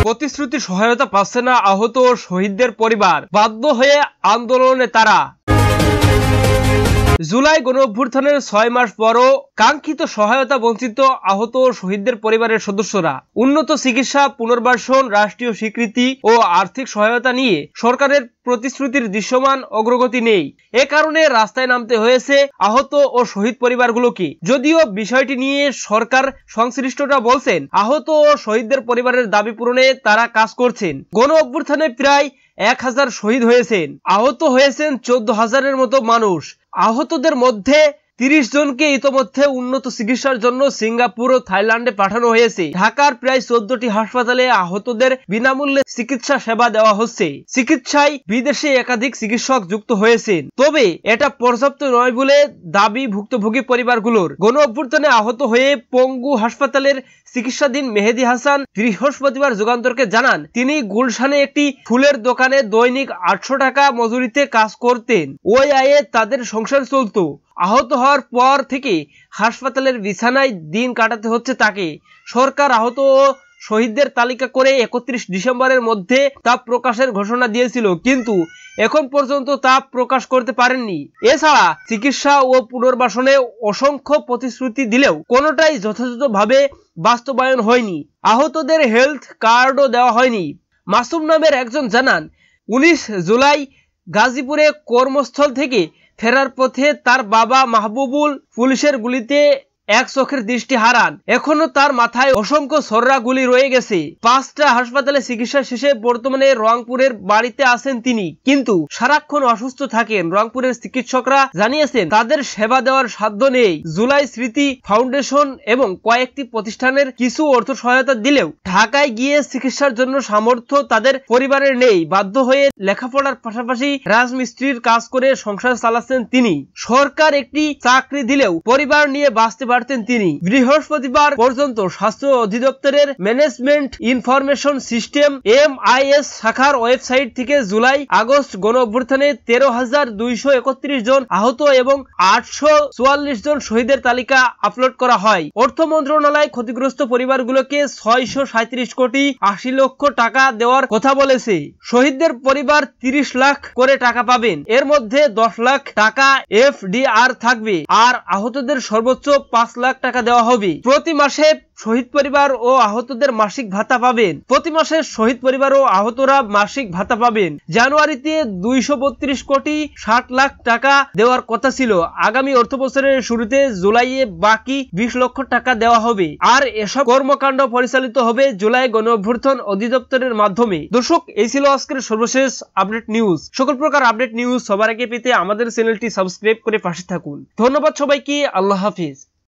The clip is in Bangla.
প্রতিশ্রুতি সহায়তা পাচ্ছে না আহত ও শহীদদের পরিবার, বাধ্য হয়ে আন্দোলনে তারা। জুলাই গণঅভ্যুত্থানের 6 মাস পরও কাঙ্ক্ষিত সহায়তা বঞ্চিত আহত ও শহীদদের পরিবারের সদস্যরা। উন্নত চিকিৎসা, পুনর্বাসন, রাষ্ট্রীয় স্বীকৃতি ও আর্থিক সহায়তা নিয়ে সরকারের প্রতিশ্রুতির দৃশ্যমান অগ্রগতি নেই। এ কারণে রাস্তায় নামতে হয়েছে আহত ও শহীদ পরিবারগুলোকে। যদিও বিষয়টি নিয়ে সরকার সংশ্লিষ্টরা বলছেন, আহত ও শহীদদের পরিবারের দাবি পূরণে তারা কাজ করছেন। গণঅভ্যুত্থানে প্রায় 1000 শহীদ হয়েছেন, আহত হয়েছেন 14,000-এর মতো মানুষ। আহতদের মধ্যে 30 জনকে ইতোমধ্যে উন্নত চিকিৎসার জন্য সিঙ্গাপুর ও থাইল্যান্ডে পাঠানো হয়েছে। ঢাকার প্রায় 14টি হাসপাতালে আহতদের বিনামূল্যে চিকিৎসা সেবা দেওয়া হচ্ছে। চিকিৎসায় বিদেশে একাধিক চিকিৎসক যুক্ত হয়েছেন। তবে এটা পর্যাপ্ত নয় বলে দাবি ভুক্তভোগী পরিবারগুলোর। গণঅভ্যুত্থানে আহত হয়ে পঙ্গু হাসপাতালের চিকিৎসাধীন মেহেদি হাসান বৃহস্পতিবার যুগান্তরকে জানান, তিনি গুলশানে একটি ফুলের দোকানে দৈনিক 800 টাকা মজুরিতে কাজ করতেন। ওই আয়ে তাদের সংসার চলত। আহত হওয়ার পর থেকে হাসপাতালের বিছানায় দিন কাটাতে হচ্ছে তাকে। সরকার আহত ও শহীদদের তালিকা করে 31 ডিসেম্বরের মধ্যে তা প্রকাশের ঘোষণা দিয়েছিল, কিন্তু এখন পর্যন্ত তা প্রকাশ করতে পারেননি। এছাড়া চিকিৎসা ও পুনর্বাসনে অসংখ্য প্রতিশ্রুতি দিলেও কোনোটাই যথাযথভাবে বাস্তবায়ন হয়নি। আহতদের হেলথ কার্ডও দেওয়া হয়নি। মাসুম নামের একজন জানান, 19 জুলাই গাজীপুরে কর্মস্থল থেকে ফেরার পথে তার বাবা মাহবুবুল পুলিশের গুলিতে এক চোখের দৃষ্টি হারান। এখনো তার মাথায় অসংখ্য ছররা গুলি রয়ে গেছে। 5টা হাসপাতালে চিকিৎসা শেষে বর্তমানে রংপুরের বাড়িতে আছেন তিনি, কিন্তু সারাক্ষণ অসুস্থ থাকেন। রংপুরের চিকিৎসকরা জানিয়েছেন তাদের সেবা দেওয়ার সাধ্য নেই। জুলাই স্মৃতি ফাউন্ডেশন এবং কয়েকটি প্রতিষ্ঠানের কিছু অর্থ সহায়তা দিলেও ঢাকায় গিয়ে চিকিৎসার জন্য সামর্থ্য তাদের পরিবারের নেই। বাধ্য হয়ে লেখাপড়ার পাশাপাশি রাজমিস্ত্রির কাজ করে সংসার চালাচ্ছেন তিনি। সরকার একটি চাকরি দিলেও পরিবার নিয়ে বাঁচতে পারতেন তিনি। বৃহস্পতিবার পর্যন্ত স্বাস্থ্য অধিদপ্তরের ম্যানেজমেন্ট ইনফরমেশন সিস্টেম MIS শাখার ওয়েবসাইট থেকে জুলাই আগস্ট গণঅভ্যুত্থানে 13,231 জন আহত এবং 844 জন শহীদের তালিকা আপলোড করা হয়। অর্থ মন্ত্রণালয় ক্ষতিগ্রস্ত পরিবারগুলোকে 637 কোটি 80 লক্ষ টাকা দেওয়ার কথা বলেছে। শহীদদের পরিবার 30 লাখ করে টাকা পাবেন। এর মধ্যে 10 লাখ টাকা FDR থাকবে আর আহতদের সর্বোচ্চ 5 লাখ টাকা দেওয়া হবে। প্রতি মাসে শহীদ পরিবার ও আহতদের মাসিক ভাতা পাবেন। প্রতি মাসে শহীদ পরিবার ও আহতরা মাসিক ভাতা পাবেন। জানুয়ারিতে 232 কোটি 60 লাখ টাকা দেওয়ার কথা ছিল। আগামী অর্থবছরের শুরুতে জুলাইয়ে বাকি 20 লক্ষ টাকা দেওয়া হবে। আর এসব কর্মকাণ্ড পরিচালিত হবে জুলাই গণঅভ্যুত্থান অধিদপ্তরের মাধ্যমে। দর্শক, এই ছিল আজকের সর্বশেষ আপডেট নিউজ। সকল প্রকার আপডেট নিউজ সবার আগে পেতে আমাদের চ্যানেলটি সাবস্ক্রাইব করে পাশে থাকুন। ধন্যবাদ সবাইকে। আল্লাহ হাফিজ।